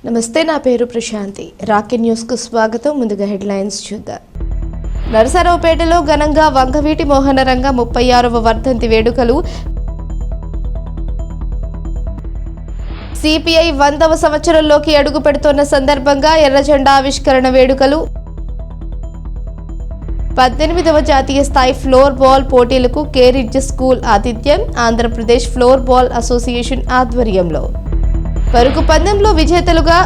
నమస్తే, నా పేరు ప్రశాంతి. రాకెట్ న్యూస్ కు స్వాగతం. ముందుగా హెడ్లైన్స్ చూద్దాం. నరసరావుపేటలో ఘనంగా వంగవీటి మోహనరంగ 36వ వర్ధంతి వేడుకలు. సిపిఐ 100వ సంవత్సరంలోకి అడుగు పెడుతున్న సందర్భంగా ఎర్రజెండా ఆవిష్కరణ వేడుకలు. 18వ జాతీయ స్థాయి ఫ్లోర్ బాల్ పోటీలకు కేరిడ్జ్ స్కూల్ ఆతిథ్యం. ఆంధ్రప్రదేశ్ ఫ్లోర్ బాల్ అసోసియేషన్ ఆధ్వర్యంలో పరుగు పందెంలో విజేతలుగా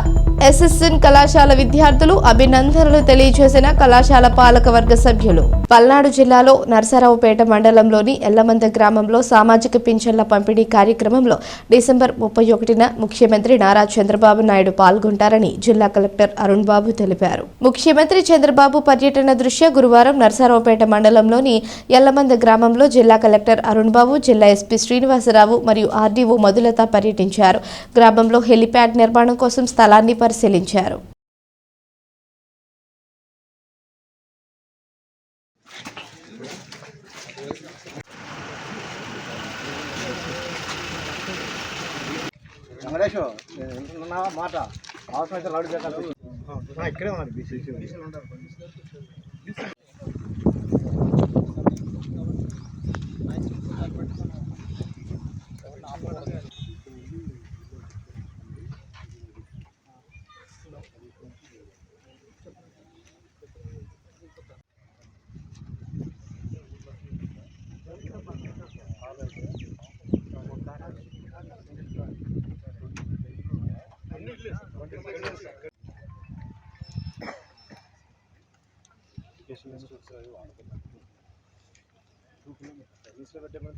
ఎస్ఎస్ఎన్ కళాశాల విద్యార్థులు అభినందనలు తెలియజేసిన కళాశాల పాలక వర్గ సభ్యులు. పల్నాడు జిల్లాలో నరసరావుపేట మండలంలోని ఎల్లమంద గ్రామంలో సామాజిక పింఛన్ల పంపిణీ కార్యక్రమంలో డిసెంబర్ 31న ముఖ్యమంత్రి నారా చంద్రబాబు నాయుడు పాల్గొంటారని జిల్లా కలెక్టర్ అరుణ్ బాబు తెలిపారు. ముఖ్యమంత్రి చంద్రబాబు పర్యటన దృష్ట్యా గురువారం నరసరావుపేట మండలంలోని ఎల్లమంద గ్రామంలో జిల్లా కలెక్టర్ అరుణ్ బాబు, జిల్లా ఎస్పీ శ్రీనివాసరావు మరియు ఆర్డీఓ మధులత పర్యటించారు. గ్రామంలో హెలిప్యాడ్ నిర్మాణం కోసం స్థలాన్ని పరిశీలించారు. మాట అవసరం లౌడ్ ఇక్కడే ఉన్నారు.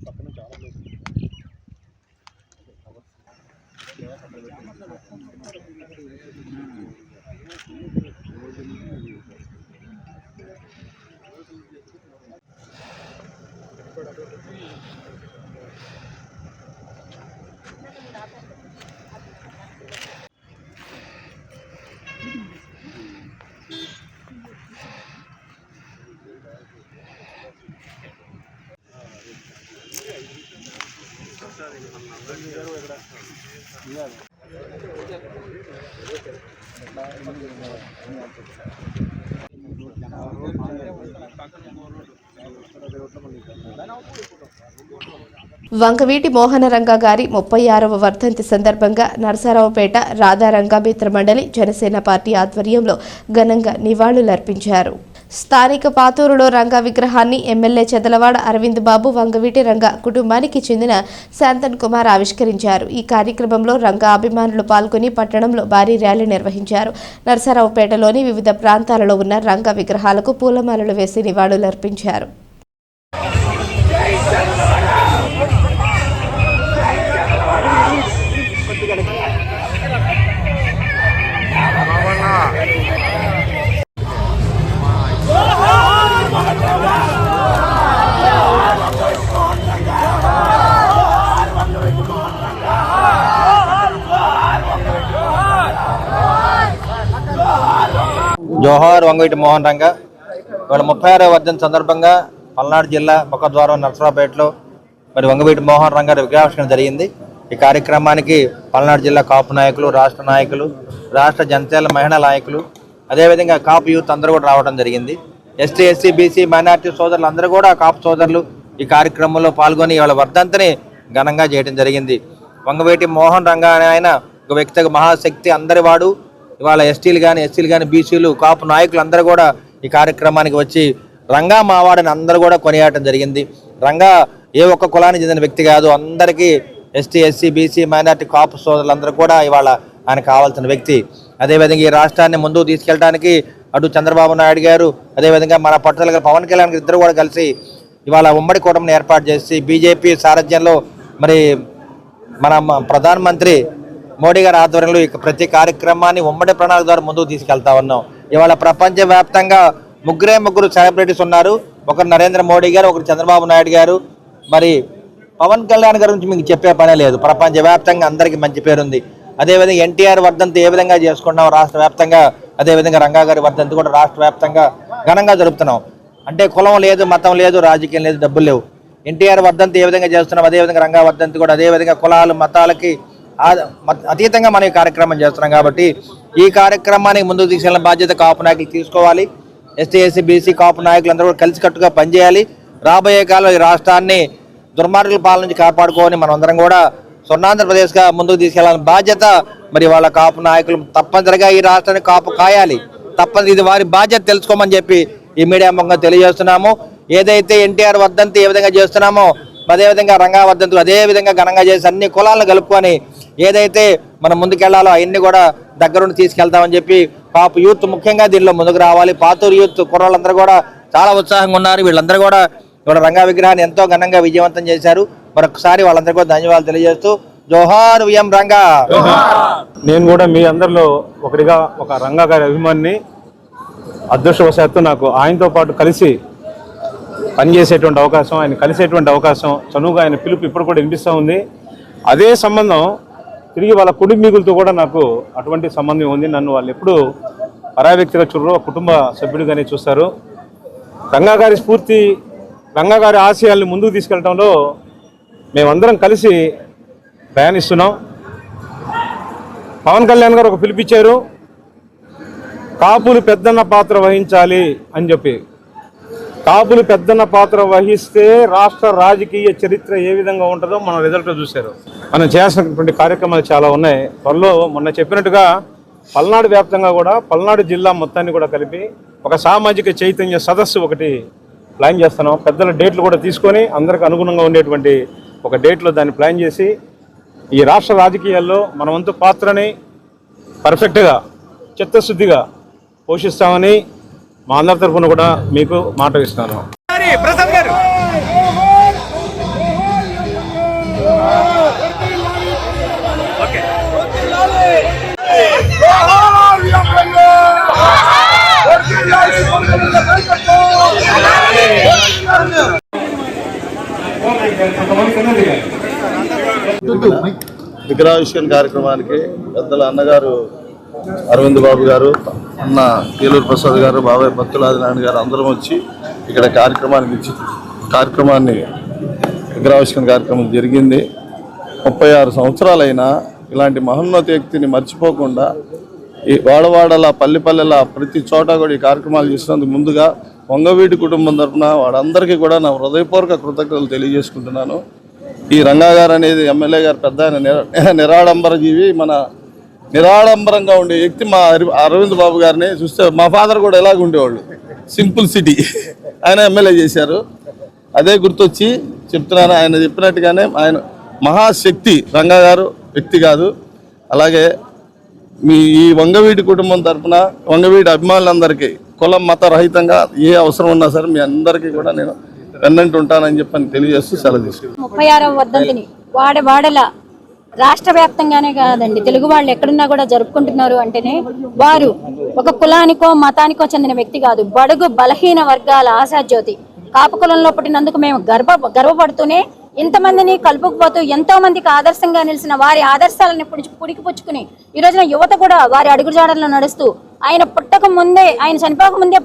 పక్కన చాలా వంగవీటి మోహనరంగ గారి 36వ వర్ధంతి సందర్భంగా నరసరావుపేట రాధారంగ మిత్ర మండలి జనసేన పార్టీ ఆధ్వర్యంలో ఘనంగా నివాళులర్పించారు. స్థానిక పాతూరులో రంగ విగ్రహాన్ని ఎమ్మెల్యే చెదలవాడ అరవింద్ బాబు, వంగవీటి రంగ కుటుంబానికి చెందిన శాంతన్ కుమార్ ఆవిష్కరించారు. ఈ కార్యక్రమంలో రంగ అభిమానులు పాల్గొని పట్టణంలో భారీ ర్యాలీ నిర్వహించారు. నరసరావుపేటలోని వివిధ ప్రాంతాలలో ఉన్న రంగ విగ్రహాలకు పూలమాలలు వేసి నివాళులర్పించారు. జోహార్ వంగవీటి మోహన్ రంగ. ఇవాళ 36వ వర్ధంతి సందర్భంగా పల్నాడు జిల్లా ముఖద్వారం నరసరావుపేటలో మరి వంగవీటి మోహన్ రంగ విగ్రహావిష్కరణ జరిగింది. ఈ కార్యక్రమానికి పల్నాడు జిల్లా కాపు నాయకులు, రాష్ట్ర నాయకులు, రాష్ట్ర జనసేన మహిళా నాయకులు, అదేవిధంగా కాపు యూత్ అందరూ కూడా రావడం జరిగింది. ఎస్టీ, ఎస్సీ, బీసీ, మైనార్టీ సోదరులు అందరూ కూడా, కాపు సోదరులు ఈ కార్యక్రమంలో పాల్గొని ఇవాళ వర్ధంతిని ఘనంగా చేయడం జరిగింది. వంగవీటి మోహన్ రంగ ఆయన ఒక వ్యక్తిగత మహాశక్తి, అందరి వాడు. ఇవాళ ఎస్టీలు కానీ, ఎస్సీలు కానీ, బీసీలు, కాపు నాయకులు అందరూ కూడా ఈ కార్యక్రమానికి వచ్చి రంగా మావాడని అందరూ కూడా కొనియాడటం జరిగింది. రంగా ఏ ఒక్క కులానికి చెందిన వ్యక్తి కాదు, అందరికీ ఎస్టీ, ఎస్సీ, బీసీ, మైనార్టీ, కాపు సోదరులందరూ కూడా ఇవాళ ఆయన కావాల్సిన వ్యక్తి. అదేవిధంగా ఈ రాష్ట్రాన్ని ముందుకు తీసుకెళ్ళడానికి అటు చంద్రబాబు నాయుడు గారు, అదేవిధంగా మన పట్టుదల గారు పవన్ కళ్యాణ్ గారు ఇద్దరు కూడా కలిసి ఇవాళ ఉమ్మడి కూటమిని ఏర్పాటు చేసి బీజేపీ సారథ్యంలో మరి మన ప్రధానమంత్రి మోడీ గారి ఆధ్వర్యంలో ప్రతి కార్యక్రమాన్ని ఉమ్మడి ప్రణాళిక ద్వారా ముందుకు తీసుకెళ్తా ఉన్నాం. ఇవాళ ప్రపంచవ్యాప్తంగా ముగ్గురు సెలబ్రిటీస్ ఉన్నారు. ఒకరు నరేంద్ర మోడీ గారు, ఒకరు చంద్రబాబు నాయుడు గారు, మరి పవన్ కళ్యాణ్ గారి గురించి మీకు చెప్పే పనే లేదు. ప్రపంచవ్యాప్తంగా అందరికీ మంచి పేరుంది. అదేవిధంగా ఎన్టీఆర్ వర్ధంతి ఏ విధంగా చేసుకున్నాం రాష్ట్ర వ్యాప్తంగా, అదేవిధంగా రంగా గారి వర్ధంతి కూడా రాష్ట్ర వ్యాప్తంగా ఘనంగా జరుపుతున్నాం. అంటే కులం లేదు, మతం లేదు, రాజకీయం లేదు, డబ్బులు లేవు. ఎన్టీఆర్ వర్ధంతి ఏ విధంగా చేస్తున్నాం, అదేవిధంగా రంగా వర్ధంతి కూడా అదేవిధంగా కులాలు మతాలకి అతీతంగా మనం ఈ కార్యక్రమం చేస్తున్నాం కాబట్టి ఈ కార్యక్రమానికి ముందుకు తీసుకెళ్ళిన బాధ్యత కాపు నాయకులు తీసుకోవాలి. ఎస్టీ ఎస్సీ బీసీ కాపు నాయకులందరూ కూడా కలిసికట్టుగా పనిచేయాలి. రాబోయే కాలంలో ఈ రాష్ట్రాన్ని దుర్మార్గుల పాలన నుంచి కాపాడుకోని మనం అందరం కూడా స్వర్ణాంధ్రప్రదేశ్గా ముందుకు తీసుకెళ్లాలని బాధ్యత మరి వాళ్ళ కాపు నాయకులు తప్పనిసరిగా ఈ రాష్ట్రాన్ని కాపు కాయాలి. తప్పని ఇది వారి బాధ్యత తెలుసుకోమని చెప్పి ఈ మీడియా ముఖంగా తెలియజేస్తున్నాము. ఏదైతే ఎన్టీఆర్ వర్ధంతి ఏ విధంగా చేస్తున్నామో అదేవిధంగా రంగా వర్ధంతులు అదే విధంగా ఘనంగా చేసి అన్ని కులాలను కలుపుకొని ఏదైతే మనం ముందుకెళ్లాలో అవన్నీ కూడా దగ్గరుండి తీసుకెళ్తామని చెప్పి కాపు యూత్ ముఖ్యంగా దీనిలో ముందుకు రావాలి. పాతూరు యూత్ కుర్రాళ్ళందరూ కూడా చాలా ఉత్సాహంగా ఉన్నారు. వీళ్ళందరూ కూడా ఇక్కడ రంగా విగ్రహాన్ని ఎంతో ఘనంగా విజయవంతం చేశారు. మరొకసారి వాళ్ళందరికీ కూడా ధన్యవాదాలు తెలియజేస్తూ జోహార్ విఎం రంగా. నేను కూడా మీ అందరిలో ఒకటిగా ఒక రంగా గారి అభిమానిని. అదృష్టవశాత్తు నాకు ఆయనతో పాటు కలిసి పనిచేసేటువంటి అవకాశం, ఆయన కలిసేటువంటి అవకాశం, చనువుగా ఆయన పిలుపు ఇప్పుడు కూడా వినిపిస్తూ ఉంది. అదే సంబంధం తిరిగి వాళ్ళ కుటుంబీకులతో కూడా నాకు అటువంటి సంబంధం ఉంది. నన్ను వాళ్ళు ఎప్పుడు పరాయి వ్యక్తిగా చూడరు, కుటుంబ సభ్యుడిగానే చూస్తారు. రంగా గారి స్ఫూర్తి, రంగా గారి ఆశయాల్ని ముందుకు తీసుకెళ్ళడంలో మేమందరం కలిసి ప్రయాణిస్తున్నాం. పవన్ కళ్యాణ్ గారు ఒక పిలిపించారు, కాపులు పెద్దన్న పాత్ర వహించాలి అని చెప్పి. కాపులు పెద్దన్న పాత్ర వహిస్తే రాష్ట్ర రాజకీయ చరిత్ర ఏ విధంగా ఉంటుందో మనం రిజల్ట్ చూశారు. మనం చేయాల్సినటువంటి కార్యక్రమాలు చాలా ఉన్నాయి. త్వరలో మొన్న చెప్పినట్టుగా పల్నాడు వ్యాప్తంగా కూడా పల్నాడు జిల్లా మొత్తాన్ని కూడా కలిపి ఒక సామాజిక చైతన్య సదస్సు ఒకటి ప్లాన్ చేస్తున్నాం. పెద్దల డేట్లు కూడా తీసుకొని అందరికి అనుగుణంగా ఉండేటువంటి ఒక డేట్లో దాన్ని ప్లాన్ చేసి ఈ రాష్ట్ర రాజకీయాల్లో మన వంతు పాత్రని పర్ఫెక్ట్గా చిత్తశుద్ధిగా పోషిస్తామని మా అందరి తరఫున కూడా మీకు మాట ఇస్తాను. విగ్రహావిష్కరణ కార్యక్రమానికి పెద్దల అన్నగారు అరవింద్ బాబు గారు, అన్న ఏలూరు ప్రసాద్ గారు, బాబాయ్ భక్తుల ఆదినారాయణ గారు అందరం వచ్చి ఇక్కడ కార్యక్రమాన్ని విగ్రహావిష్కరణ కార్యక్రమం జరిగింది. 36 సంవత్సరాలైనా ఇలాంటి మహోన్నత వ్యక్తిని మర్చిపోకుండా ఈ వాడవాడల పల్లెల ప్రతి చోట కూడా ఈ కార్యక్రమాలు చేసినందుకు ముందుగా వంగవీటి కుటుంబం తరఫున వాడందరికీ కూడా నా హృదయపూర్వక కృతజ్ఞతలు తెలియజేసుకుంటున్నాను. ఈ రంగా గారు అనేది ఎమ్మెల్యే గారు పెద్ద నిరాడంబర జీవి, మన నిరాడంబరంగా ఉండే వ్యక్తి. మా అరవింద్ బాబు గారిని చూస్తే మా ఫాదర్ కూడా ఎలాగ ఉండేవాళ్ళు, సింపుల్ సిటీ. ఆయన ఎమ్మెల్యే చేశారు. అదే గుర్తొచ్చి చెప్తున్నాను, ఆయన చెప్పినట్టుగానే ఆయన మహాశక్తి రంగా గారు, వ్యక్తి కాదు. అలాగే మీ ఈ వంగవీటి కుటుంబం తరఫున వంగవీటి అభిమానులందరికీ కులం మత రహితంగా ఏ అవసరం ఉన్నా సరే మీ అందరికీ కూడా నేను వెన్నంటి ఉంటానని చెప్పని తెలియజేస్తూ సెలవు తీసుకుంటాను. 36వ వర్ధంతిని వాడల రాష్ట్ర వ్యాప్తంగానే కాదండి, తెలుగు వాళ్ళు ఎక్కడున్నా కూడా జరుపుకుంటున్నారు అంటేనే వారు ఒక కులానికో మతానికో చెందిన వ్యక్తి కాదు, బడుగు బలహీన వర్గాల ఆశాజ్యోతి. కాపు కులంలో పుట్టినందుకు మేము గర్వపడుతూనే ఇంతమందిని కలుపుకుపోతూ ఎంతో మందికి ఆదర్శంగా నిలిచిన వారి ఆదర్శాలను పుడికిపుచ్చుకుని ఈ రోజున యువత కూడా వారి అడుగుజాడల్లో నడుస్తూ ఆయన పుట్టక ముందే, ఆయన చనిపోక ముందే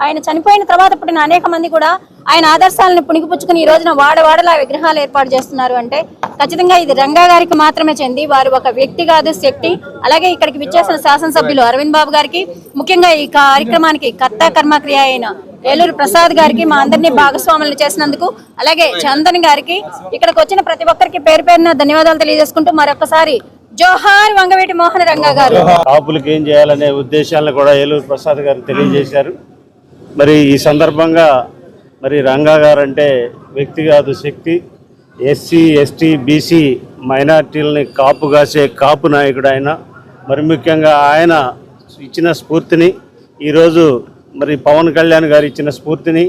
ఆయన చనిపోయిన తర్వాత పుట్టిన అనేక మంది కూడా ఆయన ఆదర్శాలను పుణికిపుచ్చుకుని ఈ రోజున వాడవాడలా విగ్రహాలు ఏర్పాటు చేస్తున్నారు అంటే ఖచ్చితంగా ఇది రంగా గారికి మాత్రమే చెంది, వారు ఒక వ్యక్తి కాదు, శక్తి. అలాగే ఇక్కడికి విచ్చేసిన శాసనసభ్యులు అరవింద్ బాబు గారికి, ముఖ్యంగా ఈ కార్యక్రమానికి కర్త కర్మక్రియ అయిన ఏలూరు ప్రసాద్ గారికి, మా అందరినీ భాగస్వాములు చేసినందుకు, అలాగే చందన్ గారికి, ఇక్కడికి వచ్చిన ప్రతి ఒక్కరికి పేరు పేరున ధన్యవాదాలు తెలియజేసుకుంటూ మరొకసారి జోహార్ వంగవీటి మోహన రంగా గారు. కాపులకి ఏం చేయాలనే ఉద్దేశాలను కూడా ఏలూరు ప్రసాద్ గారు తెలియజేశారు. మరి ఈ సందర్భంగా మరి రంగా గారు అంటే వ్యక్తి కాదు, శక్తి. ఎస్సీ ఎస్టీ బీసీ మైనార్టీలని కాపుగాసే కాపు నాయకుడు ఆయన. మరి ముఖ్యంగా ఆయన ఇచ్చిన స్ఫూర్తిని ఈరోజు మరి పవన్ కళ్యాణ్ గారు ఇచ్చిన స్ఫూర్తిని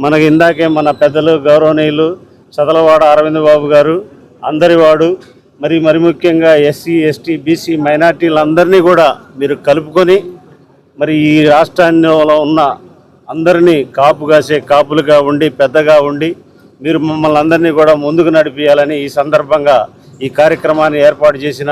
మనకి ఇందాకే మన పెద్దలు గౌరవనీయులు చదలవాడ అరవింద్ బాబు గారు అందరివాడు, మరి ముఖ్యంగా ఎస్సీ ఎస్టీ బీసీ మైనార్టీలందరినీ కూడా మీరు కలుపుకొని మరి ఈ రాష్ట్రాల్లో ఉన్న అందరినీ కాపుగాసే కాపులుగా ఉండి పెద్దగా ఉండి మీరు మమ్మల్ని అందరినీ కూడా ముందుకు నడిపించాలని ఈ సందర్భంగా ఈ కార్యక్రమాన్ని ఏర్పాటు చేసిన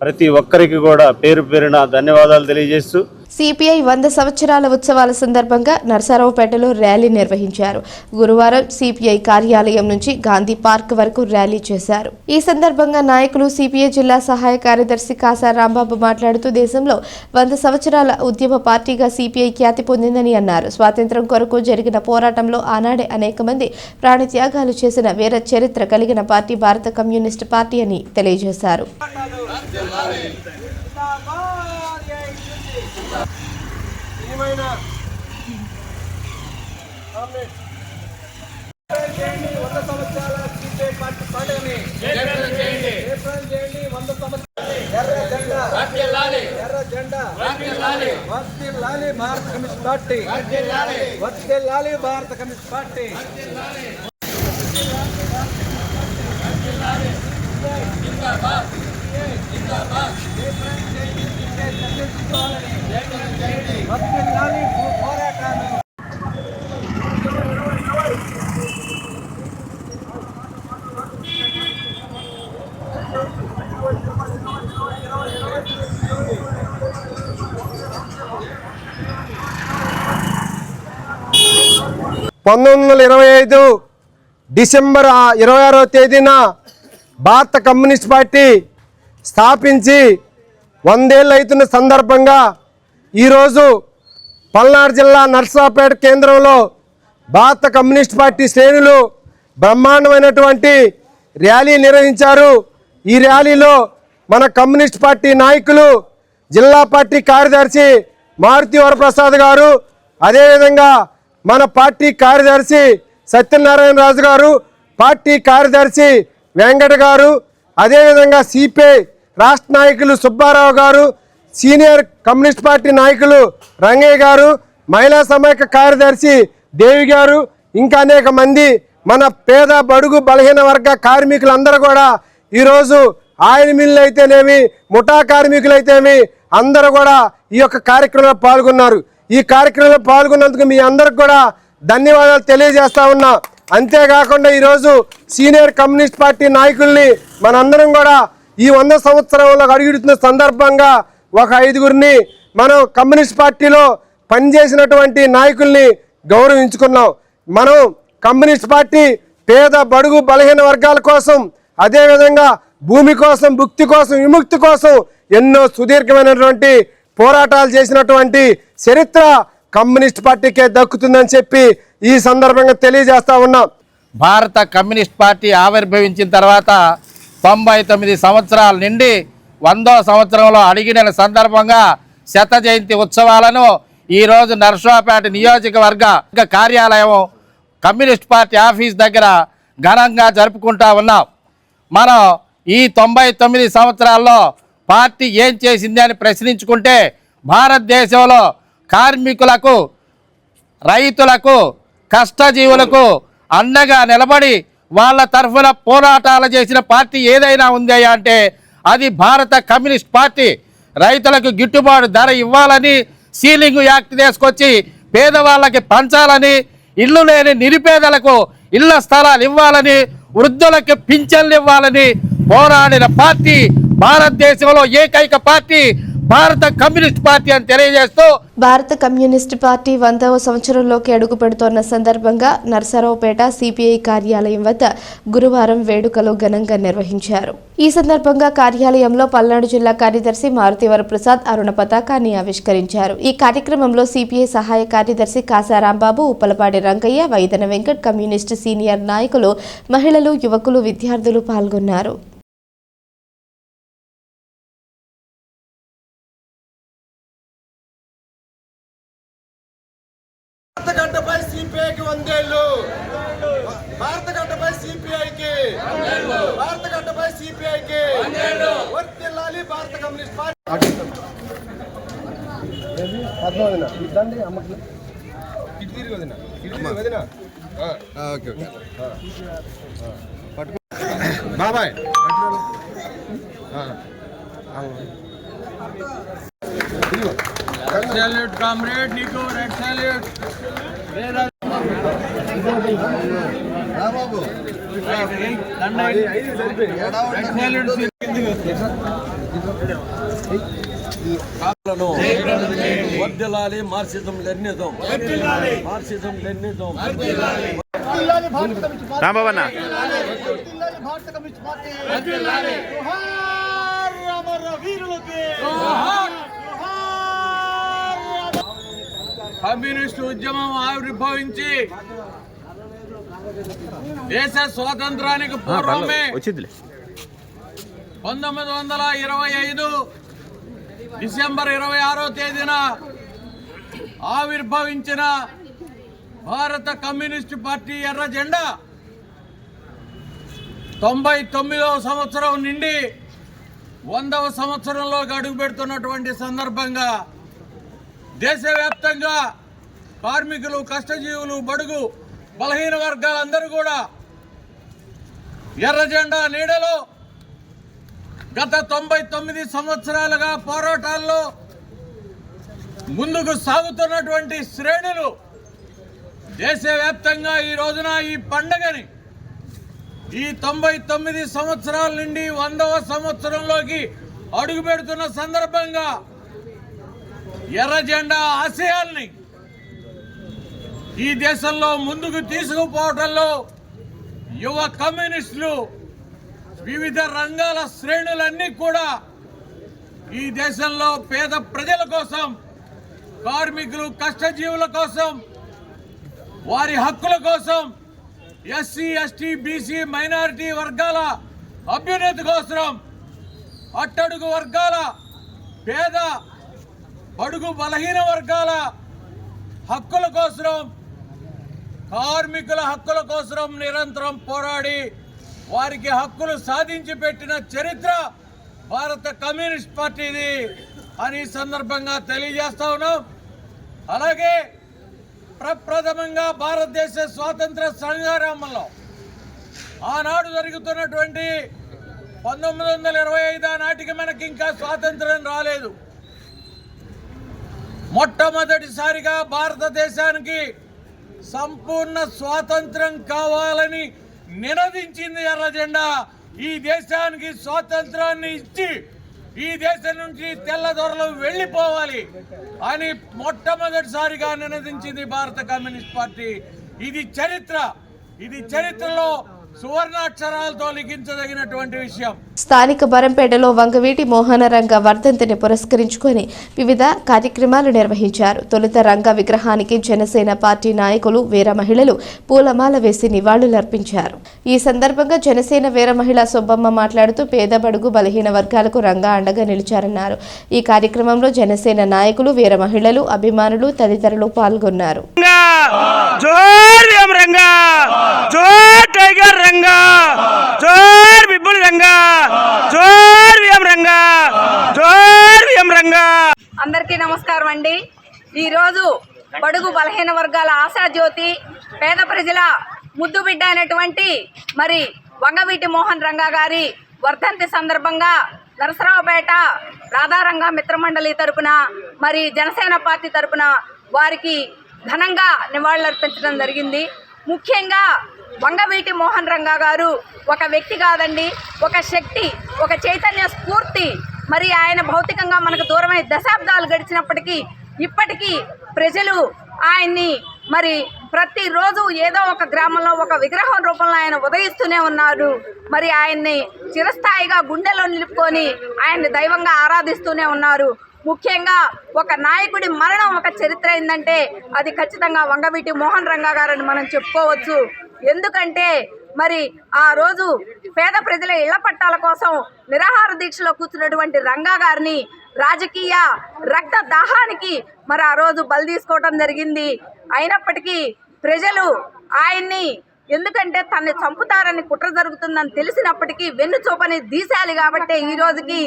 ప్రతి ఒక్కరికి కూడా పేరు పేరున ధన్యవాదాలు తెలియజేస్తూ సిపిఐ 100 సంవత్సరాల ఉత్సవాల సందర్భంగా నరసరావుపేటలో ర్యాలీ నిర్వహించారు. గురువారం సిపిఐ కార్యాలయం నుంచి గాంధీ పార్క్ వరకు ర్యాలీ చేశారు. ఈ సందర్భంగా నాయకులు సిపిఐ జిల్లా సహాయ కార్యదర్శి కాసా రాంబాబు మాట్లాడుతూ దేశంలో 100 సంవత్సరాల ఉద్యమ పార్టీగా సిపిఐ ఖ్యాతి పొందిందని అన్నారు. స్వాతంత్ర్యం కొరకు జరిగిన పోరాటంలో ఆనాడే అనేక మంది ప్రాణత్యాగాలు చేసిన వీర చరిత్ర కలిగిన పార్టీ భారత కమ్యూనిస్టు పార్టీ అని తెలియజేశారు. భారత కమ్యూనిస్ట్ పార్టీ భారత కమ్యూనిస్ట్ పార్టీ. పోరాటాలు 1925 డిసెంబర్ 26వ తేదీన భారత కమ్యూనిస్ట్ పార్టీ స్థాపించి 100 ఏళ్ళు అవుతున్న సందర్భంగా ఈరోజు పల్నాడు జిల్లా నర్సరావుపేట కేంద్రంలో భారత కమ్యూనిస్ట్ పార్టీ శ్రేణులు బ్రహ్మాండమైనటువంటి ర్యాలీ నిర్వహించారు. ఈ ర్యాలీలో మన కమ్యూనిస్ట్ పార్టీ నాయకులు జిల్లా పార్టీ కార్యదర్శి మారుతి వరప్రసాద్ గారు, అదేవిధంగా మన పార్టీ కార్యదర్శి సత్యనారాయణ రాజు గారు, పార్టీ కార్యదర్శి వెంకట గారు, అదేవిధంగా సిపిఐ రాష్ట్ర నాయకులు సుబ్బారావు గారు, సీనియర్ కమ్యూనిస్ట్ పార్టీ నాయకులు రంగయ్య గారు, మహిళా సమైక్య కార్యదర్శి దేవి గారు, ఇంకా అనేక మంది మన పేద బడుగు బలహీన వర్గ కార్మికులందరూ కూడా ఈరోజు ఆయన మిల్లు అయితేనేమి, ముఠా కార్మికులు అయితేమి అందరూ కూడా ఈ యొక్క కార్యక్రమంలో పాల్గొన్నారు. ఈ కార్యక్రమంలో పాల్గొన్నందుకు మీ అందరికి కూడా ధన్యవాదాలు తెలియజేస్తా ఉన్నా. అంతేకాకుండా ఈరోజు సీనియర్ కమ్యూనిస్ట్ పార్టీ నాయకుల్ని మనందరం కూడా ఈ 100 సంవత్సరంలో అడుగుతున్న సందర్భంగా ఒక 5గురిని మనం కమ్యూనిస్ట్ పార్టీలో పనిచేసినటువంటి నాయకుల్ని గౌరవించుకున్నాం. మనం కమ్యూనిస్ట్ పార్టీ పేద బడుగు బలహీన వర్గాల కోసం, అదేవిధంగా భూమి కోసం, భుక్తి కోసం, విముక్తి కోసం ఎన్నో సుదీర్ఘమైనటువంటి పోరాటాలు చేసినటువంటి చరిత్ర కమ్యూనిస్ట్ పార్టీకే దక్కుతుందని చెప్పి ఈ సందర్భంగా తెలియజేస్తా ఉన్నాం. భారత కమ్యూనిస్ట్ పార్టీ ఆవిర్భవించిన తర్వాత 99 సంవత్సరాల నుండి 100వ సంవత్సరంలో అడిగిన సందర్భంగా శత జయంతి ఉత్సవాలను ఈరోజు నరసరావుపేట నియోజకవర్గ కార్యాలయం కమ్యూనిస్ట్ పార్టీ ఆఫీస్ దగ్గర ఘనంగా జరుపుకుంటా ఉన్నాం. మనం ఈ 99 సంవత్సరాల్లో పార్టీ ఏం చేసింది అని ప్రశ్నించుకుంటే భారతదేశంలో కార్మికులకు, రైతులకు, కష్టజీవులకు అండగా నిలబడి వాళ్ళ తరఫున పోరాటాలు చేసిన పార్టీ ఏదైనా ఉంది అంటే అది భారత కమ్యూనిస్ట్ పార్టీ. రైతులకు గిట్టుబాటు ధర ఇవ్వాలని, సీలింగ్ యాక్ట్ తీసుకొచ్చి పేదవాళ్ళకి పంచాలని, ఇల్లు లేని నిరుపేదలకు ఇళ్ల స్థలాలు ఇవ్వాలని, వృద్ధులకు పింఛన్లు ఇవ్వాలని పోరాడిన పార్టీ భారతదేశంలో ఏకైక పార్టీ భారత కమ్యూనిస్ట్ పార్టీ అని తెలియజేస్తూ భారత కమ్యూనిస్ట్ పార్టీ 100వ సంవత్సరంలోకి అడుగు పెడుతోన్న సందర్భంగా నరసరావుపేట సిపిఐ కార్యాలయం వద్ద గురువారం వేడుకలు ఘనంగా నిర్వహించారు. ఈ సందర్భంగా కార్యాలయంలో పల్నాడు జిల్లా కార్యదర్శి మారుతి వరప్రసాద్ అరుణ పతాకాన్ని ఆవిష్కరించారు. ఈ కార్యక్రమంలో సిపిఐ సహాయ కార్యదర్శి కాసా రాంబాబు, ఉప్పలపాడి రంగయ్య, వైదన వెంకట్, కమ్యూనిస్టు సీనియర్ నాయకులు, మహిళలు, యువకులు, విద్యార్థులు పాల్గొన్నారు. భారతగడ్డపై సిపిఐకి 100 ఏళ్ళు, భారతగడ్డపై సిపిఐకి, భారతగడ్డపై సిపిఐకి వర్ధిల్లాలి భారత కమ్యూనిస్ట్ పార్టీ. బాబాయ్ రెడ్ సాల్యూట్ కామ్రేడ్, నీకు రెడ్ సాల్యూట్. బాబు వర్ధిల్లాలి మార్క్సిజం లెనినిజం. Marxism Leninism. రాంబాబన్న కమ్యూనిస్టు ఉద్యమం ఆవిర్భవించి దేశ స్వాతంత్రానికి పూర్వమే 1925 డిసెంబర్ 26వ తేదీన ఆవిర్భవించిన భారత కమ్యూనిస్టు పార్టీ ఎర్ర జెండా 99వ సంవత్సరం నుండి 100వ సంవత్సరంలోకి అడుగు పెడుతున్నటువంటి సందర్భంగా దేశవ్యాప్తంగా కార్మికులు, కష్టజీవులు, బడుగు బలహీన వర్గాలందరూ కూడా ఎర్ర జెండా నీడలో గత 99 సంవత్సరాలుగా పోరాటాల్లో ముందుకు సాగుతున్నటువంటి శ్రేణులు దేశవ్యాప్తంగా ఈ రోజున ఈ పండుగని ఈ 99 సంవత్సరాల నుండి 100వ సంవత్సరంలోకి అడుగు పెడుతున్న సందర్భంగా ఎర్ర జెండా ఆశయాల్ని ఈ దేశంలో ముందుకు తీసుకుపోవడంలో యువ కమ్యూనిస్టులు వివిధ రంగాల శ్రేణులన్నీ కూడా ఈ దేశంలో పేద ప్రజల కోసం, కార్మికులు, కష్టజీవుల కోసం, వారి హక్కుల కోసం, ఎస్సీ, ఎస్టీ, బీసీ, మైనారిటీ వర్గాల అభ్యున్నతి కోసం, అట్టడుగు వర్గాల, పేద బడుగు బలహీన వర్గాల హక్కుల కోసం, కార్మికుల హక్కుల కోసం నిరంతరం పోరాడి వారికి హక్కులు సాధించి పెట్టిన చరిత్ర భారత కమ్యూనిస్ట్ పార్టీది అని సందర్భంగా తెలియజేస్తా ఉన్నాం. అలాగే ప్రప్రథమంగా భారతదేశ స్వాతంత్ర సంగ్రామంలో ఆనాడు జరుగుతున్నటువంటి 1925 నాటికి మనకి ఇంకా స్వాతంత్రం రాలేదు. మొట్టమొదటిసారిగా భారతదేశానికి సంపూర్ణ స్వాతంత్రం కావాలని నినదించింది ఎర్ర జెండా. ఈ దేశానికి స్వాతంత్రాన్ని ఇచ్చి ఈ దేశం నుంచి తెల్లదొరలు వెళ్ళిపోవాలి అని మొట్టమొదటిసారిగా నినదించింది భారత కమ్యూనిస్ట్ పార్టీ. ఇది చరిత్ర. ఇది చరిత్రలో సువర్ణాక్షరాలతో లిఖించదగినటువంటి విషయం. స్థానిక బరంపేటలో వంగవీటి మోహనరంగ వర్ధంతిని పురస్కరించుకొని వివిధ కార్యక్రమాలు నిర్వహించారు. తొలుత రంగ విగ్రహానికి జనసేన పార్టీ నాయకులు, వీర మహిళలు పూలమాల వేసి నివాళులర్పించారు. ఈ సందర్భంగా జనసేన వీర మహిళ సుబ్బమ్మ మాట్లాడుతూ పేద బడుగు బలహీన వర్గాలకు రంగ అండగా నిలిచారన్నారు. ఈ కార్యక్రమంలో జనసేన నాయకులు, వీర మహిళలు, అభిమానులు తదితరులు పాల్గొన్నారు. అందరికీ నమస్కారం అండి. ఈరోజు బడుగు బలహీన వర్గాల ఆశాజ్యోతి, పేద ప్రజల ముద్దు బిడ్డ అయినటువంటి మరి వంగవీటి మోహన్ రంగా గారి వర్ధంతి సందర్భంగా నరసరావుపేట రాధారంగ మిత్రమండలి తరపున మరి జనసేన పార్టీ తరపున వారికి ఘనంగా నివాళులర్పించడం జరిగింది. ముఖ్యంగా వంగవీటి మోహన్ రంగా గారు ఒక వ్యక్తి కాదండి, ఒక శక్తి, ఒక చైతన్య స్ఫూర్తి. మరి ఆయన భౌతికంగా మనకు దూరమై దశాబ్దాలు గడిచినప్పటికీ ఇప్పటికీ ప్రజలు ఆయన్ని మరి ప్రతిరోజు ఏదో ఒక గ్రామంలో ఒక విగ్రహం రూపంలో ఆయన ఉదయిస్తూనే ఉన్నారు. మరి ఆయన్ని చిరస్థాయిగా గుండెలో నిలుపుకొని ఆయన్ని దైవంగా ఆరాధిస్తూనే ఉన్నారు. ముఖ్యంగా ఒక నాయకుడి మరణం ఒక చరిత్ర అయిందంటే అది ఖచ్చితంగా వంగవీటి మోహన్ రంగా గారని మనం చెప్పుకోవచ్చు. ఎందుకంటే మరి ఆ రోజు పేద ప్రజల ఇళ్ల పట్టాల కోసం నిరాహార దీక్షలో కూర్చున్నటువంటి రంగా గారిని రాజకీయ రక్త దాహానికి మరి ఆ రోజు బలి తీసుకోవడం జరిగింది. అయినప్పటికీ ప్రజలు ఆయన్ని, ఎందుకంటే తనని చంపుతారని కుట్ర జరుగుతుందని తెలిసినప్పటికీ వెన్ను చూపని దీశాలి కాబట్టి ఈ రోజుకి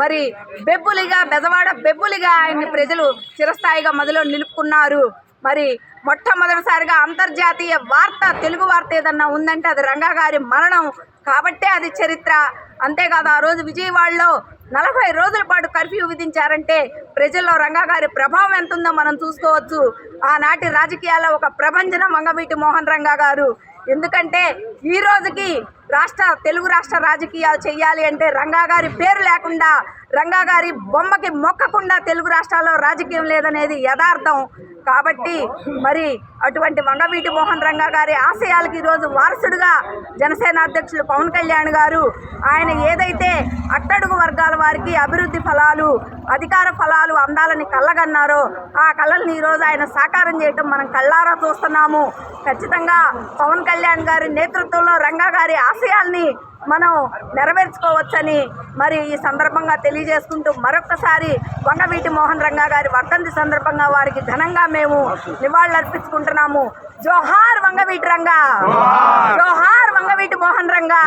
మరి బెబ్బులిగా, బెజవాడ బెబ్బులిగా ఆయన్ని ప్రజలు చిరస్థాయిగా మదిలో నిలుపుకున్నారు. మరి మొట్టమొదటిసారిగా అంతర్జాతీయ వార్త, తెలుగు వార్త ఏదన్నా ఉందంటే అది రంగా గారి మరణం కాబట్టే అది చరిత్ర. అంతేకాదు ఆ రోజు విజయవాడలో 40 రోజుల పాటు కర్ఫ్యూ విధించారంటే ప్రజల్లో రంగా గారి ప్రభావం ఎంత ఉందో మనం చూసుకోవచ్చు. ఆనాటి రాజకీయాల్లో ఒక ప్రభంజనం వంగవీటి మోహన్ రంగా గారు. ఎందుకంటే ఈ రోజుకి తెలుగు రాష్ట్ర రాజకీయాలు చేయాలి అంటే రంగా గారి పేరు లేకుండా, రంగా గారి బొమ్మకి మొక్కకుండా తెలుగు రాష్ట్రాల్లో రాజకీయం లేదనేది యథార్థం. కాబట్టి మరి అటువంటి వంగవీటి మోహన్ రంగా గారి ఆశయాలకి ఈరోజు వారసుడుగా జనసేన అధ్యక్షులు పవన్ కళ్యాణ్ గారు ఆయన ఏదైతే అట్టడుగు వర్గాల వారికి అభివృద్ధి ఫలాలు, అధికార ఫలాలు అందాలని కళ్ళగన్నారో ఆ కళల్ని ఈరోజు ఆయన సాకారం చేయటం మనం కళ్ళారా చూస్తున్నాము. ఖచ్చితంగా పవన్ కళ్యాణ్ గారి నేతృత్వంలో రంగా గారి ఆశయాల్ని మనం నెరవేర్చుకోవచ్చని మరి ఈ సందర్భంగా తెలియజేసుకుంటూ మరొక్కసారి వంగవీటి మోహన్ రంగా గారి వర్ధంతి సందర్భంగా వారికి ఘనంగా మేము నివాళులర్పించుకుంటున్నాము. జోహార్ వంగవీటి రంగా, జోహార్ వంగవీటి మోహన్ రంగా.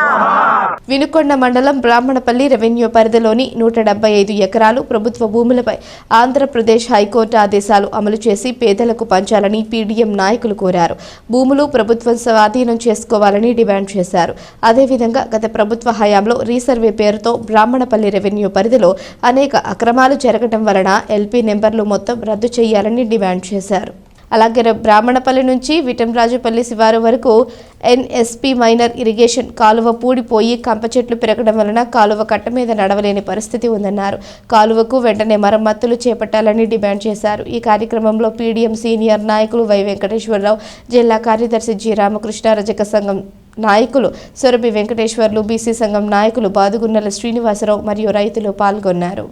వినుకొండ మండలం బ్రాహ్మణపల్లి రెవెన్యూ పరిధిలోని 175 ఎకరాలు ప్రభుత్వ భూములపై ఆంధ్రప్రదేశ్ హైకోర్టు ఆదేశాలు అమలు చేసి పేదలకు పంచాలని పీడీఎం నాయకులు కోరారు. భూములు ప్రభుత్వం స్వాధీనం చేసుకోవాలని డిమాండ్ చేశారు. అదేవిధంగా గత ప్రభుత్వ హయాంలో రీసర్వే పేరుతో బ్రాహ్మణపల్లి రెవెన్యూ పరిధిలో అనేక అక్రమాలు జరగడం వలన ఎల్పీ నెంబర్లు మొత్తం రద్దు చేయాలని డిమాండ్ చేశారు. అలాగే బ్రాహ్మణపల్లి నుంచి విటంరాజుపల్లి శివారు వరకు ఎన్ఎస్పీ మైనర్ ఇరిగేషన్ కాలువ పూడిపోయి కంప చెట్లు పెరగడం వలన కాలువ కట్ట మీద నడవలేని పరిస్థితి ఉందన్నారు. కాలువకు వెంటనే మరమ్మతులు చేపట్టాలని డిమాండ్ చేశారు. ఈ కార్యక్రమంలో పీడీఎం సీనియర్ నాయకులు వై వెంకటేశ్వరరావు, జిల్లా కార్యదర్శి జి రామకృష్ణ, రజక సంఘం నాయకులు సొరబి వెంకటేశ్వర్లు, బీసీ సంఘం నాయకులు బాదుగున్నెల శ్రీనివాసరావు మరియు రైతులు పాల్గొన్నారు.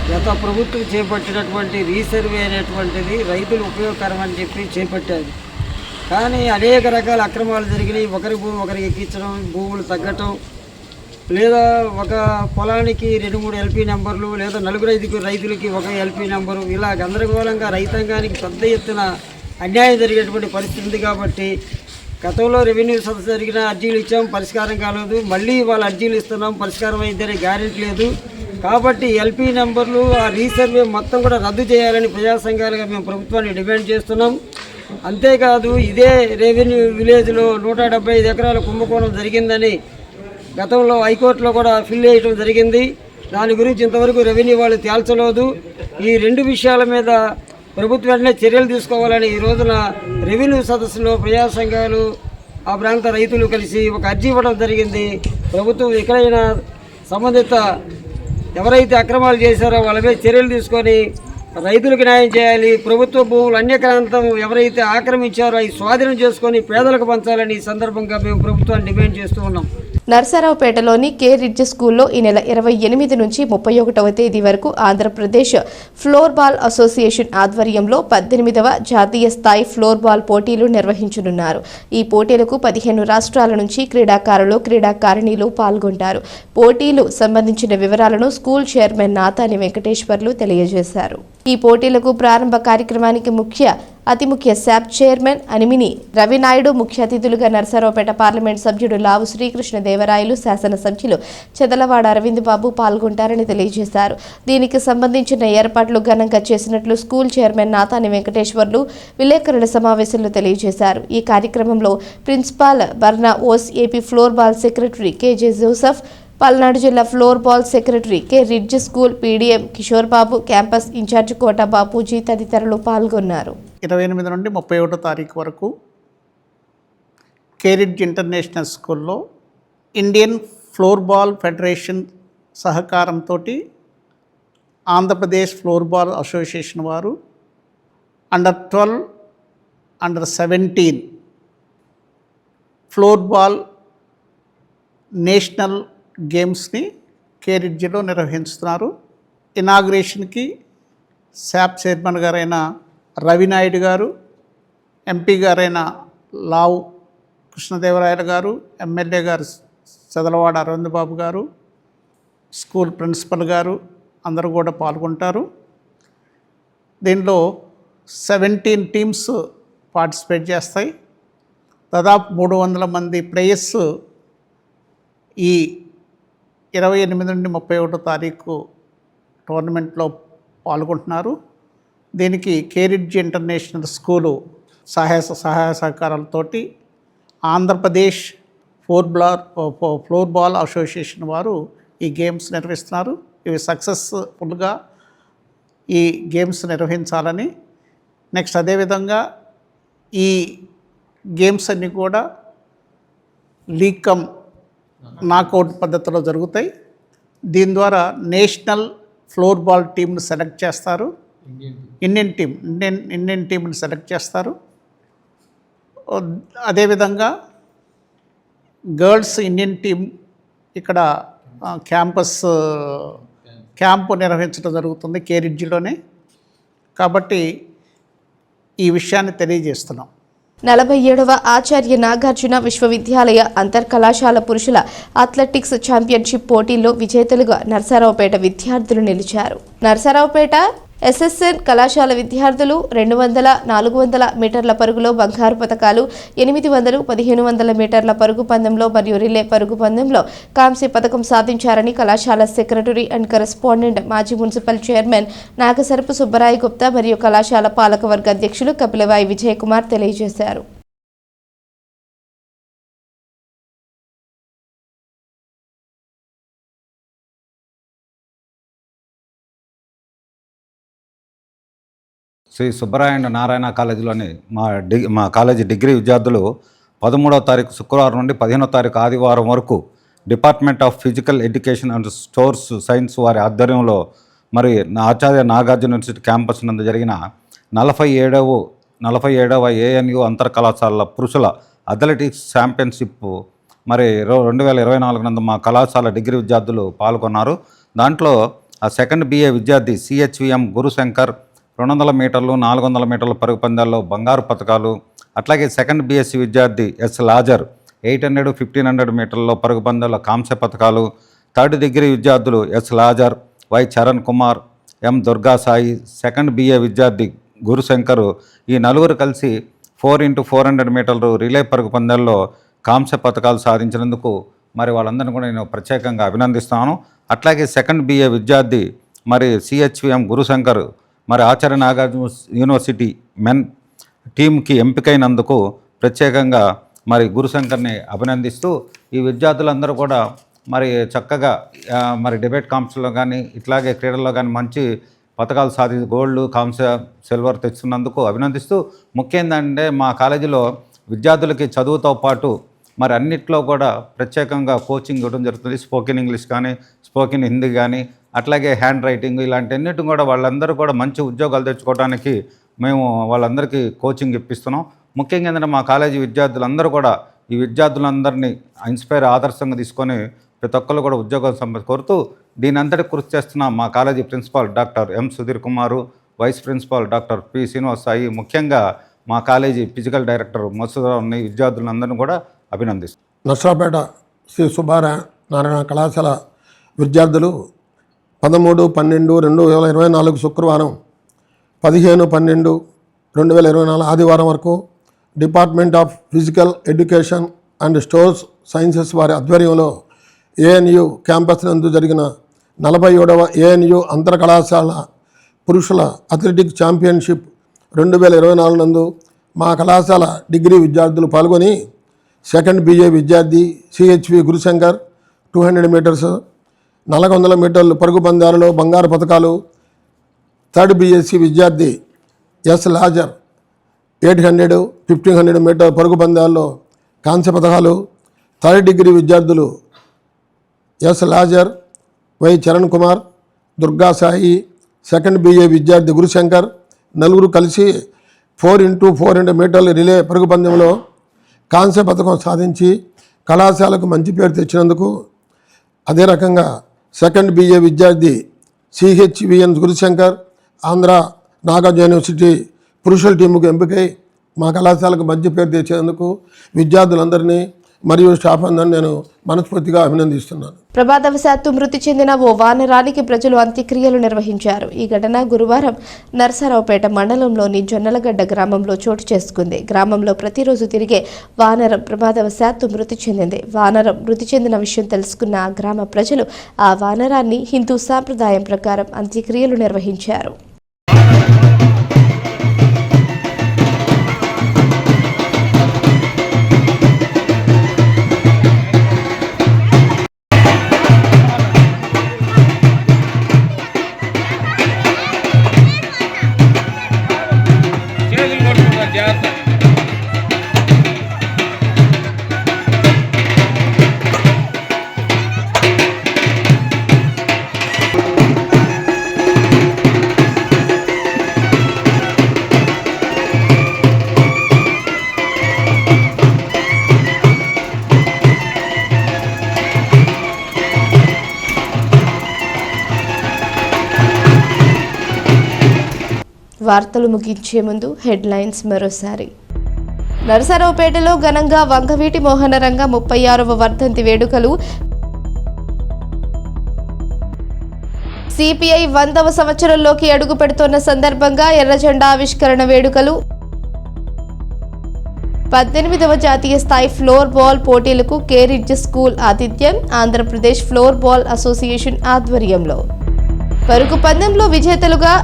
గత ప్రభుత్వం చేపట్టినటువంటి రీసర్వే అనేటువంటిది రైతులు ఉపయోగకరం అని చెప్పి చేపట్టారు. కానీ అనేక రకాల అక్రమాలు జరిగినాయి. ఒకరి భూమి ఒకరికి ఎక్కించడం, భూములు తగ్గటం, లేదా ఒక పొలానికి 2-3 ఎల్పీ నెంబర్లు, లేదా 4-5 రైతులకి ఒక ఎల్పీ నెంబరు, ఇలా గందరగోళంగా రైతాంగానికి పెద్ద ఎత్తున అన్యాయం జరిగేటువంటి పరిస్థితి ఉంది. కాబట్టి గతంలో రెవెన్యూ సదస్సు జరిగిన అర్జీలు ఇచ్చాం, పరిష్కారం కాలేదు. మళ్ళీ వాళ్ళ అర్జీలు ఇస్తున్నాం, పరిష్కారం అయితేనే గ్యారెంటీ లేదు. కాబట్టి ఎల్పీ నెంబర్లు, ఆ రీసర్వే మొత్తం కూడా రద్దు చేయాలని ప్రజా సంఘాలుగా మేము ప్రభుత్వాన్ని డిమాండ్ చేస్తున్నాం. అంతేకాదు ఇదే రెవెన్యూ విలేజ్లో 175 ఎకరాల కుంభకోణం జరిగిందని గతంలో హైకోర్టులో కూడా ఫిల్ చేయడం జరిగింది. దాని గురించి ఇంతవరకు రెవెన్యూ వాళ్ళు తేల్చలేదు. ఈ 2 విషయాల మీద ప్రభుత్వం వెంటనే చర్యలు తీసుకోవాలని ఈ రోజున రెవెన్యూ సదస్సులో ప్రజా సంఘాలు, ఆ ప్రాంత రైతులు కలిసి ఒక అర్జీ ఇవ్వడం జరిగింది. ప్రభుత్వం ఎక్కడైనా సంబంధిత ఎవరైతే అక్రమాలు చేశారో వాళ్ళ మీద చర్యలు తీసుకొని రైతులకు న్యాయం చేయాలి. ప్రభుత్వ భూములు అన్యక్రాంతం ఎవరైతే ఆక్రమించారో అవి స్వాధీనం చేసుకొని పేదలకు పంచాలని ఈ సందర్భంగా మేము ప్రభుత్వాన్ని డిమాండ్ చేస్తూ ఉన్నాం. నర్సరావుపేటలోని కే రిడ్జ్ స్కూల్లో ఈ నెల 28 నుంచి 31వ తేదీ వరకు ఆంధ్రప్రదేశ్ ఫ్లోర్ బాల్ అసోసియేషన్ ఆధ్వర్యంలో 18వ జాతీయ స్థాయి ఫ్లోర్ బాల్ పోటీలు నిర్వహించనున్నారు. ఈ పోటీలకు 15 రాష్ట్రాల నుంచి క్రీడాకారులు, క్రీడాకారిణీలు పాల్గొంటారు. పోటీలు సంబంధించిన వివరాలను స్కూల్ చైర్మన్ నాతాని వెంకటేశ్వర్లు తెలియజేశారు. ఈ పోటీలకు ప్రారంభ కార్యక్రమానికి అతి ముఖ్య శాప్ చైర్మన్ అనిమిని రవినాయుడు, ముఖ్య అతిథులుగా నర్సరావుపేట పార్లమెంట్ సభ్యుడు లావు శ్రీకృష్ణదేవరాయలు, శాసనసభ్యులు చెదలవాడ అరవింద్ బాబు పాల్గొంటారని తెలియజేశారు. దీనికి సంబంధించిన ఏర్పాట్లు ఘనంగా చేసినట్లు స్కూల్ చైర్మన్ నాతాని వెంకటేశ్వర్లు విలేకరుల సమావేశంలో తెలియజేశారు. ఈ కార్యక్రమంలో ప్రిన్సిపాల్ బర్నా ఓస్, AP floor ball secretary KJ Joseph, Palnadu జిల్లా floor ball secretary K ridge school PDM Kishore Babu, campus in charge Kota Bapuji తదితరులు పాల్గొన్నారు. 28 నుండి 31 తారీఖు వరకు కే రిడ్జ్ ఇంటర్నేషనల్ స్కూల్లో ఇండియన్ ఫ్లోర్ బాల్ ఫెడరేషన్ సహకారంతో ఆంధ్రప్రదేశ్ ఫ్లోర్ బాల్ అసోసియేషన్ వారు under, under floor ball national గేమ్స్ని కే రిడ్జ్లో నిర్వహిస్తున్నారు. ఇనాగ్రేషన్కి శాప్ చైర్మన్ గారైన రవినాయుడు గారు, ఎంపీ గారైన లావు కృష్ణదేవరాయలు గారు, ఎమ్మెల్యే గారు చెదలవాడ అరవింద్ బాబు గారు, స్కూల్ ప్రిన్సిపల్ గారు అందరూ కూడా పాల్గొంటారు. దీనిలో 17 టీమ్స్ పార్టిసిపేట్ చేస్తాయి. దాదాపు 300 మంది ప్లేయర్స్ ఈ 28 నుండి 31 తారీఖు టోర్నమెంట్లో పాల్గొంటున్నారు. దీనికి కే రిడ్జ్ ఇంటర్నేషనల్ స్కూలు సహాయ సహకారాలతోటి ఆంధ్రప్రదేశ్ ఫ్లోర్ బాల్ అసోసియేషన్ వారు ఈ గేమ్స్ నిర్వహిస్తున్నారు. ఇవి సక్సెస్ఫుల్గా ఈ గేమ్స్ నిర్వహించాలని, నెక్స్ట్ అదేవిధంగా ఈ గేమ్స్ అన్నీ కూడా లీగ్ కమ్ నాకౌట్ పద్ధతిలో జరుగుతాయి. దీని ద్వారా నేషనల్ ఫ్లోర్ బాల్ టీంను సెలెక్ట్ చేస్తారు. ఇండియన్ టీంని సెలెక్ట్ చేస్తారు. అదేవిధంగా గర్ల్స్ ఇండియన్ టీం ఇక్కడ క్యాంపు నిర్వహించడం జరుగుతుంది కేరిడ్జిలోనే. కాబట్టి ఈ విషయాన్ని తెలియజేస్తున్నాం. 47వ ఆచార్య నాగార్జున విశ్వవిద్యాలయ అంతర్ కళాశాల పురుషుల అథ్లెటిక్స్ ఛాంపియన్షిప్ పోటీల్లో విజేతలుగా నర్సారావుపేట విద్యార్థులు నిలిచారు. నర్సారావుపేట ఎస్ఎస్ఎన్ కళాశాల విద్యార్థులు 200, 400 మీటర్ల పరుగులో బంగారు పతకాలు, 800, 1500 మీటర్ల పరుగు పందెంలో మరియు రిలే పరుగు పందెంలో కాంస్య పథకం సాధించారని కళాశాల సెక్రటరీ అండ్ కరెస్పాండెంట్ మాజీ మున్సిపల్ చైర్మన్ నాగసరపు సుబ్బరాయ గుప్తా మరియు కళాశాల పాలకవర్గ అధ్యక్షులు కపిలవాయి విజయకుమార్ తెలియజేశారు. శ్రీ సుబ్బరాయ అండ్ నారాయణ కాలేజీలోని మా కాలేజీ డిగ్రీ విద్యార్థులు 13వ తారీఖు శుక్రవారం నుండి 15వ తారీఖు ఆదివారం వరకు department of physical education and stores science వారి ఆధ్వర్యంలో మరి ఆచార్య నాగార్జున యూనివర్సిటీ క్యాంపస్ నందు జరిగిన 47వ ఏఎన్యు అంతర్ కళాశాలల పురుషుల అథ్లెటిక్స్ ఛాంపియన్షిప్ మరి 2024 నందు మా కళాశాల డిగ్రీ విద్యార్థులు పాల్గొన్నారు. దాంట్లో ఆ సెకండ్ BA విద్యార్థి CHVM గురుశంకర్ 200 మీటర్లు, 400 మీటర్ల పరుగు పందాల్లో బంగారు పతకాలు, అట్లాగే సెకండ్ BSc విద్యార్థి S లాజర్ 800, 1500 మీటర్లలో పరుగు పందాల్లో కాంస్య పతకాలు, థర్డ్ డిగ్రీ విద్యార్థులు S Lazar, Y Charan Kumar, M Durga Sai, second BA విద్యార్థి గురుశంకర్ ఈ నలుగురు కలిసి 4x400 మీటర్లు రిలే పరుగు పందాల్లో కాంస్య పతకాలు సాధించినందుకు మరి వాళ్ళందరినీ కూడా నేను ప్రత్యేకంగా అభినందిస్తున్నాను. అట్లాగే సెకండ్ BA విద్యార్థి మరి CHVM గురుశంకర్ మరి ఆచార్య నాగార్జున యూనివర్సిటీ మెన్ టీంకి ఎంపికైనందుకు ప్రత్యేకంగా మరి గురుశంకర్ని అభినందిస్తూ ఈ విద్యార్థులందరూ కూడా మరి చక్కగా మరి డిబేట్ కాంపిటీషన్లో కానీ ఇట్లాగే క్రీడల్లో కానీ మంచి పథకాలు సాధించి గోల్డ్, కాంస్య, సిల్వర్ తెచ్చుకున్నందుకు అభినందిస్తూ ముఖ్యం ఏంటంటే మా కాలేజీలో విద్యార్థులకి చదువుతో పాటు మరి అన్నిట్లో కూడా ప్రత్యేకంగా కోచింగ్ ఇవ్వడం జరుగుతుంది. స్పోకెన్ ఇంగ్లీష్ కానీ, స్పోకెన్ హిందీ కానీ, అట్లాగే హ్యాండ్ రైటింగ్ ఇలాంటి అన్నిటి కూడా వాళ్ళందరూ కూడా మంచి ఉద్యోగాలు తెచ్చుకోవడానికి మేము వాళ్ళందరికీ కోచింగ్ ఇప్పిస్తున్నాం. ముఖ్యంగా ఏంటంటే మా కాలేజీ విద్యార్థులందరూ కూడా ఈ విద్యార్థులందరినీ ఇన్స్పైర్ ఆదర్శంగా తీసుకొని ప్రతి ఒక్కరు కూడా ఉద్యోగాలు కోరుతూ దీని అంతటి కృషి చేస్తున్న మా college principal doctor M Sudheer Kumar, vice principal doctor P Srinivas Sai, ముఖ్యంగా మా కాలేజీ ఫిజికల్ డైరెక్టర్ మసూదరావుని విద్యార్థులందరినీ కూడా అభినందిస్తున్నాం. నర్సాపేట శ్రీ సుబ్బారాయ నారాయణ కళాశాల విద్యార్థులు 13/12/2024 శుక్రవారం 15/12/2024 ఆదివారం వరకు department of physical education and stores sciences వారి ఆధ్వర్యంలో ANU క్యాంపస్ నందు జరిగిన 47వ ANU అంతర్ కళాశాల పురుషుల అథ్లెటిక్స్ ఛాంపియన్షిప్ 2024 నందు మా కళాశాల డిగ్రీ విద్యార్థులు పాల్గొని సెకండ్ BA విద్యార్థి CHV గురుశంకర్ 200 మీటర్స్, 400 మీటర్లు పరుగు పందాలలో బంగారు పతకాలు, థర్డ్ BSc విద్యార్థి S లాజర్ 800, 1500 మీటర్ పరుగు పందాల్లో కాంస్య పతకాలు, థర్డ్ డిగ్రీ విద్యార్థులు S Lazar, Y Charan Kumar, Durga Sai, second BA విద్యార్థి గురుశంకర్ నలుగురు కలిసి 4x400 మీటర్ల రిలే పరుగు పందెంలో కాంస్య పథకం సాధించి కళాశాలకు మంచి పేరు తెచ్చినందుకు, అదే రకంగా సెకండ్ BA విద్యార్థి CHVN గురుశంకర్ ఆంధ్ర నాగార్జున యూనివర్సిటీ పురుషుల టీముకు ఎంపికై మా కళాశాలకు మంచి పేరు తెచ్చేందుకు విద్యార్థులందరినీ మరియు స్టాఫ్ అందరినీ నేను మనస్ఫూర్తిగా అభినందిస్తున్నాను. ప్రమాదవశాత్తు మృతి చెందిన ఓ వానరానికి ప్రజలు అంత్యక్రియలు నిర్వహించారు. ఈ ఘటన గురువారం నర్సారావుపేట మండలంలోని జొన్నలగడ్డ గ్రామంలో చోటు చేసుకుంది. గ్రామంలో ప్రతిరోజు తిరిగే వానరం ప్రమాదవశాత్తు మృతి చెందింది. వానరం మృతి చెందిన విషయం తెలుసుకున్న ఆ గ్రామ ప్రజలు ఆ వానరాన్ని హిందూ సాంప్రదాయం ప్రకారం అంత్యక్రియలు నిర్వహించారు. వార్తలు ముగించే ముందు హెడ్లైన్స్ మరోసారి. నరసరావుపేటలో ఘనంగా వంగవీటి మోహనరంగ 36వ వర్ధంతి వేడుకలు. సిపిఐ 100వ సంవత్సరంలోకి అడుగు పెడుతున్న సందర్భంగా ఎర్రజెండా ఆవిష్కరణ వేడుకలు. 18వ జాతీయ స్థాయి ఫ్లోర్ బాల్ పోటీలకు కేరిడ్జ్ స్కూల్ ఆతిథ్యం. ఆంధ్రప్రదేశ్ ఫ్లోర్ బాల్ అసోసియేషన్ ఆధ్వర్యంలో పరుగు పందెంలో విజేతలుగా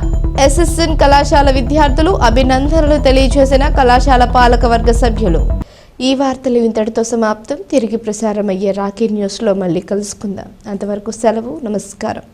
ఎస్ఎస్ఎన్ కళాశాల విద్యార్థులు. అభినందనలు తెలియజేసిన కళాశాల పాలక వర్గ సభ్యులు. ఈ వార్తలు ఇంతటితో సమాప్తం. తిరిగి ప్రసారమయ్యే రాకీ న్యూస్లో మళ్ళీ కలుసుకుందాం. అంతవరకు సెలవు. నమస్కారం.